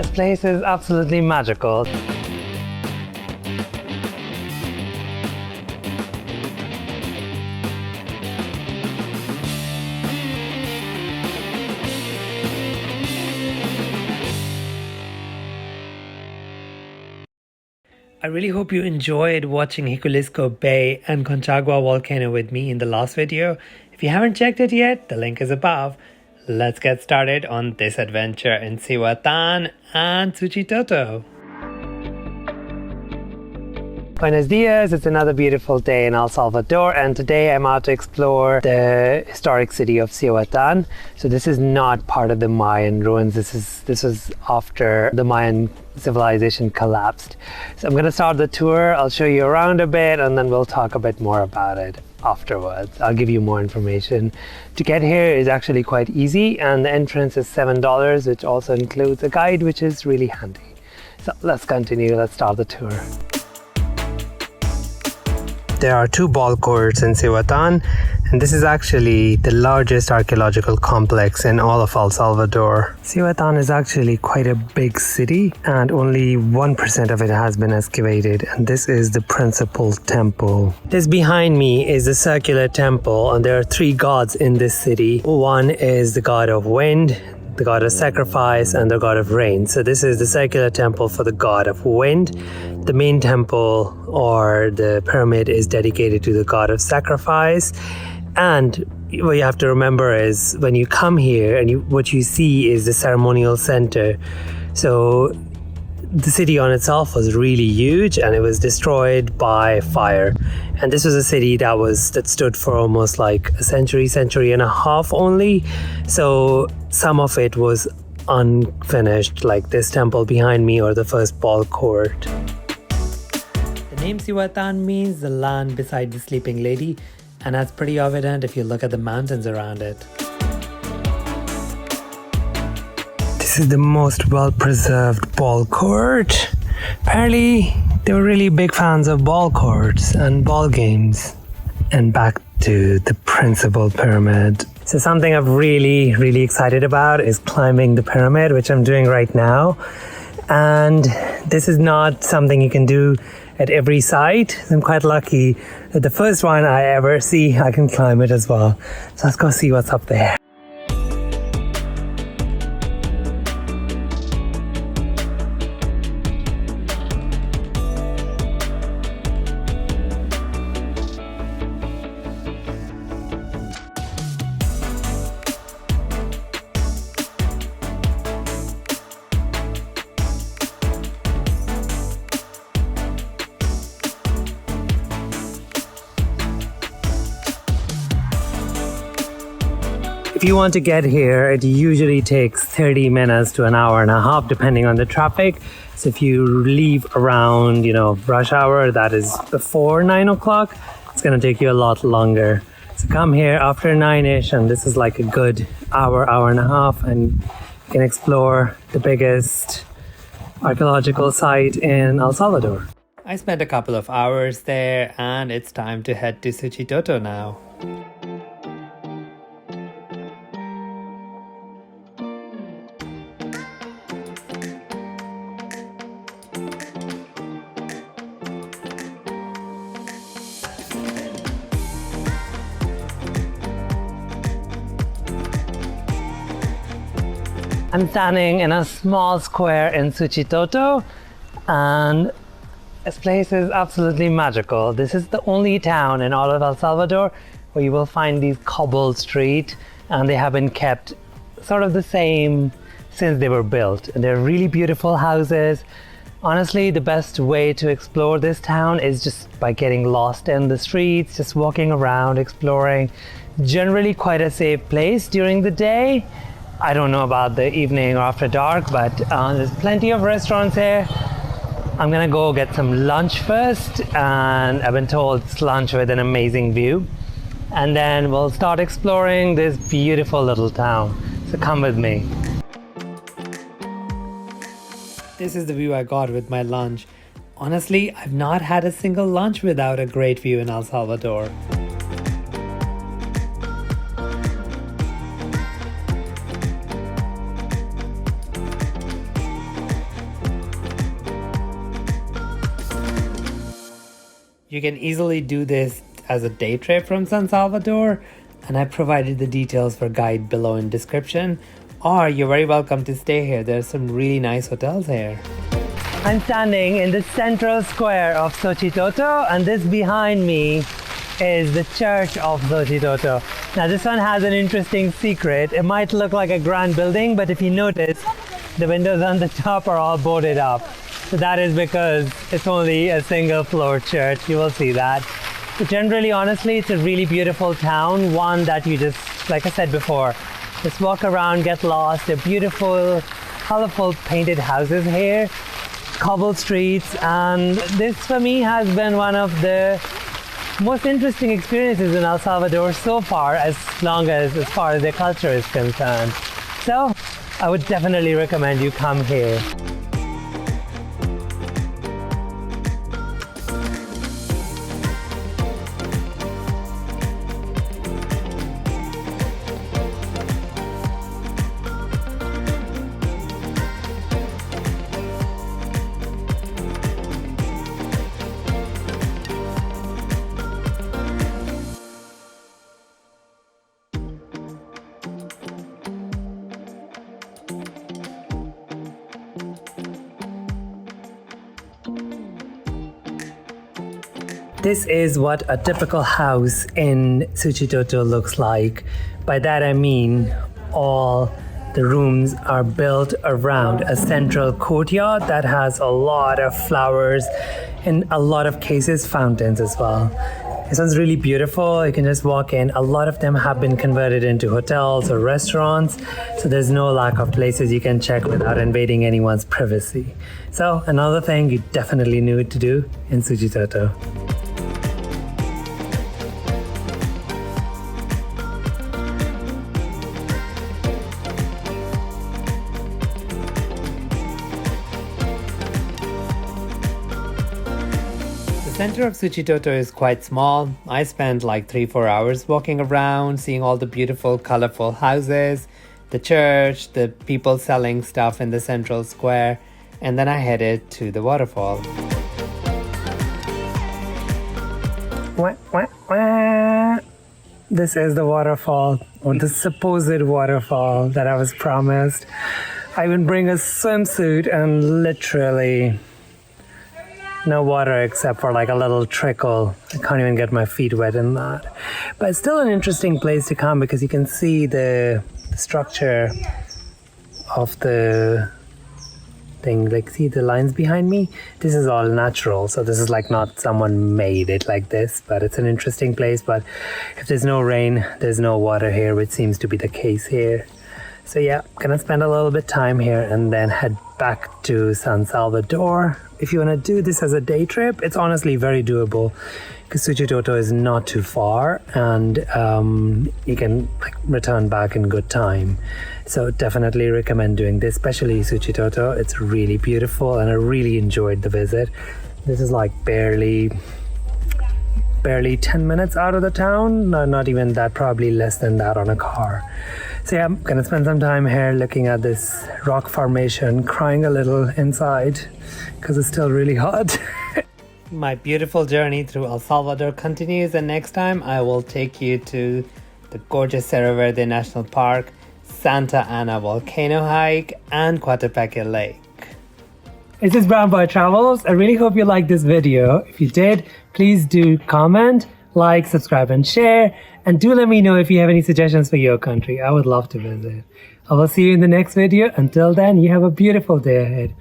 This place is absolutely magical. I really hope you enjoyed watching Hiculisco Bay and Conchagua volcano with me in the last video. If you haven't checked it yet, the link is above. Let's get started on this adventure in Cihuatan and Suchitoto. Buenos dias, it's another beautiful day in El Salvador, and today I'm out to explore the historic city of Cihuatan. So this is not part of the Mayan ruins. This was after the Mayan civilization collapsed. So I'm going to start the tour. I'll show you around a bit and then we'll talk a bit more about it afterwards. I'll give you more information. To get here is actually quite easy, and the entrance is $7, which also includes a guide, which is really handy. So let's continue. Let's start the tour. There are two ball courts in Cihuatan, and this is actually the largest archaeological complex in all of El Salvador. Cihuatan is actually quite a big city, and only 1% of it has been excavated, and this is the principal temple. This behind me is the circular temple, and there are three gods in this city. One is the god of wind, the god of sacrifice, and the god of rain. So this is the circular temple for the god of wind. The main temple or the pyramid is dedicated to the god of sacrifice. And what you have to remember is when you come here and what you see is the ceremonial center. So the city on itself was really huge and it was destroyed by fire. And this was a city that stood for almost like a century and a half only. So some of it was unfinished, like this temple behind me or the first ball court. The name Cihuatan means the land beside the sleeping lady, and that's pretty evident if you look at the mountains around it. This is the most well-preserved ball court. Apparently, they were really big fans of ball courts and ball games. And back to the principal pyramid. So something I'm really excited about is climbing the pyramid, which I'm doing right now. And this is not something you can do at every site. I'm quite lucky that the first one I ever see, I can climb it as well. So let's go see what's up there. If you want to get here, it usually takes 30 minutes to an hour and a half, depending on the traffic. So if you leave around, rush hour, that is before 9 o'clock, it's going to take you a lot longer. So come here after 9-ish, and this is like a good hour and a half, and you can explore the biggest archaeological site in El Salvador. I spent a couple of hours there, and it's time to head to Suchitoto now. I'm standing in a small square in Suchitoto, and this place is absolutely magical. This is the only town in all of El Salvador where you will find these cobbled streets, and they have been kept sort of the same since they were built. And they're really beautiful houses. Honestly, the best way to explore this town is just by getting lost in the streets, just walking around, exploring. Generally quite a safe place during the day. I don't know about the evening or after dark, but there's plenty of restaurants here. I'm gonna go get some lunch first, and I've been told it's lunch with an amazing view. And then we'll start exploring this beautiful little town. So come with me. This is the view I got with my lunch. Honestly, I've not had a single lunch without a great view in El Salvador. You can easily do this as a day trip from San Salvador, and I provided the details for guide below in description, or you're very welcome to stay here. There's some really nice hotels here. I'm standing in the central square of Suchitoto, and this behind me is the Church of Suchitoto. Now this one has an interesting secret. It might look like a grand building, but if you notice, the windows on the top are all boarded up. So that is because it's only a single floor church. You will see that. But generally, honestly, it's a really beautiful town. One that you just, like I said before, just walk around, get lost. They're beautiful, colorful painted houses here, cobbled streets, and this for me has been one of the most interesting experiences in El Salvador so far, as far as their culture is concerned. So I would definitely recommend you come here. This is what a typical house in Suchitoto looks like. By that I mean all the rooms are built around a central courtyard that has a lot of flowers, in a lot of cases fountains as well. This one's really beautiful. You can just walk in. A lot of them have been converted into hotels or restaurants, so there's no lack of places you can check without invading anyone's privacy. So another thing you definitely need to do in Suchitoto. The center of Suchitoto is quite small. I spent like 3-4 hours walking around, seeing all the beautiful, colorful houses, the church, the people selling stuff in the central square, and then I headed to the waterfall. This is the waterfall, or the supposed waterfall that I was promised. I would bring a swimsuit and literally no water except for like a little trickle. I can't even get my feet wet in that. But it's still an interesting place to come because you can see the structure of the thing. Like, see the lines behind me? This is all natural. So this is like not someone made it like this, but it's an interesting place. But if there's no rain, there's no water here, which seems to be the case here. So yeah, gonna spend a little bit time here and then head back to San Salvador. If you want to do this as a day trip, it's honestly very doable because Suchitoto is not too far, and you can like return back in good time. So definitely recommend doing this, especially Suchitoto. It's really beautiful and I really enjoyed the visit. This is like barely 10 minutes out of the town. No, not even that, probably less than that on a car. So yeah, I'm gonna spend some time here looking at this rock formation, crying a little inside because it's still really hot. My beautiful journey through El Salvador continues, and next time I will take you to the gorgeous Cerro Verde National Park, Santa Ana Volcano Hike, and Coatepeque Lake. This is Brown Boy Travels. I really hope you liked this video. If you did, please do comment, like, subscribe, and share. And do let me know if you have any suggestions for your country. I would love to visit. I will see you in the next video. Until then, you have a beautiful day ahead.